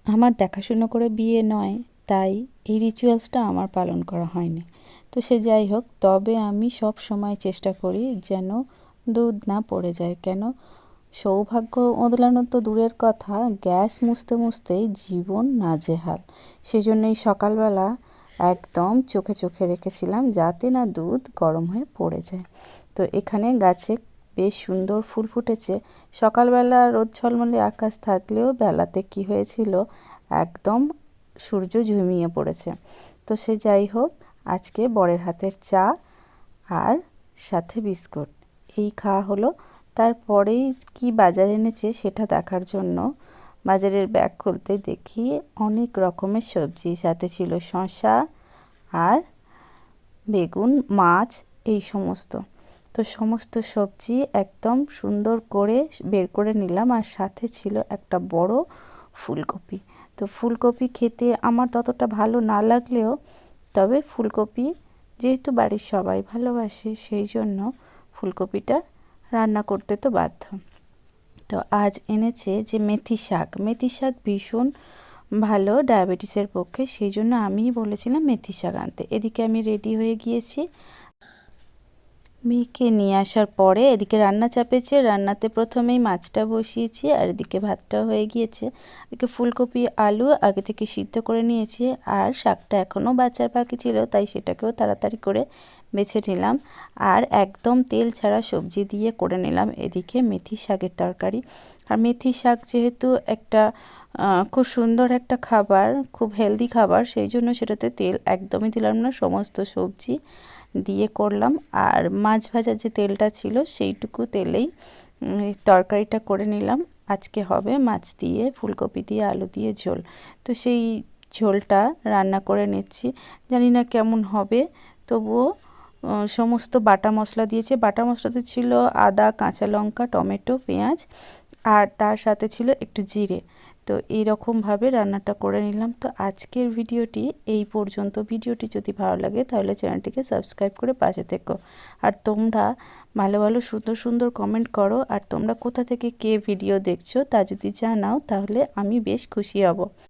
আমার দেখাশুনো করে বিয়ে নয়, তাই এই রিচুয়ালসটা আমার পালন করা হয়নি। তো সে যাই হোক, তবে আমি সব সময় চেষ্টা করি যেন দুধ না পড়ে যায়। কেন, সৌভাগ্য ওদলানো তো দূরের কথা, গ্যাস মুছতে মুছতেই জীবন নাজেহাল। সেজন্যই সকালবেলা একদম চোখে চোখে রেখেছিলাম যাতে না দুধ গরম হয়ে পড়ে যায়। তো এখানে গাছে বেশ সুন্দর ফুল ফুটেছে। সকালবেলা রোদ ঝলমলে আকাশ থাকলেও বেলাতে কি হয়েছিল, একদম সূর্য ঝুমিয়ে পড়েছে। তো সে যাই হোক, আজকে বরের হাতের চা আর সাথে বিস্কুট এই খাওয়া হলো। তারপরেই কি বাজার এনেছে সেটা দেখার জন্য বাজারের ব্যাগ খুলতে দেখি অনেক রকমের সবজি, সাথে ছিল শসা আর বেগুন, মাছ, এই সমস্ত। তো সমস্ত সবজি একদম সুন্দর করে বের করে নিলাম, আর সাথে ছিল একটা বড় ফুলকপি। তো ফুলকপি খেতে আমার ততটা ভালো না লাগলেও, তবে ফুলকপি যেহেতু বাড়ির সবাই ভালোবাসে, সেই জন্য ফুলকপিটা রান্না করতে তো বাধ্য। তো আজ এনেছে যে মেথি শাক। মেথি শাক ভীষণ ভালো ডায়াবেটিসের পক্ষে, সেই জন্য আমিই বলেছিলাম মেথি শাক আনতে। এদিকে আমি রেডি হয়ে গিয়েছি। মেয়েকে নিয়ে আসার পরে এদিকে রান্না চাপেছে, রান্নাতে প্রথমেই মাছটা বসিয়েছি, আর এদিকে ভাতটা হয়ে গিয়েছে। এদিকে ফুলকপি আলু আগে থেকে সিদ্ধ করে নিয়েছি, আর শাকটা এখনও বাছার বাকি ছিল, তাই সেটাকেও তাড়াতাড়ি করে বেছে নিলাম। আর একদম তেল ছাড়া সবজি দিয়ে করে নিলাম এদিকে মেথি শাকের তরকারি। আর মেথি শাক যেহেতু একটা খুব সুন্দর একটা খাবার, খুব হেলদি খাবার, সেই জন্য সেটাতে তেল একদমই দিলাম না, সমস্ত সবজি দিয়ে করলাম। আর মাছ ভাজার যে তেলটা ছিল সেইটুকু তেলেই তরকারিটা করে নিলাম। আজকে হবে মাছ দিয়ে, ফুলকপি দিয়ে, আলু দিয়ে ঝোল। তো সেই ঝোলটা রান্না করে নিচ্ছি। জানি না কেমন হবে, তবুও সমস্ত বাটা মশলা দিয়েছে। বাটা মশলাতে ছিল আদা, কাঁচা লঙ্কা, টমেটো, পেঁয়াজ, আর তার সাথে ছিল একটু জিরে। তো এইরকমভাবে রান্নাটা করে নিলাম। তো আজকের ভিডিওটি এই পর্যন্ত। ভিডিওটি যদি ভালো লাগে তাহলে চ্যানেলটিকে সাবস্ক্রাইব করে পাশে থেকো। আর তোমরা ভালো ভালো সুন্দর সুন্দর কমেন্ট করো, আর তোমরা কোথা থেকে কে ভিডিও দেখছো তা যদি জানাও তাহলে আমি বেশ খুশি হব।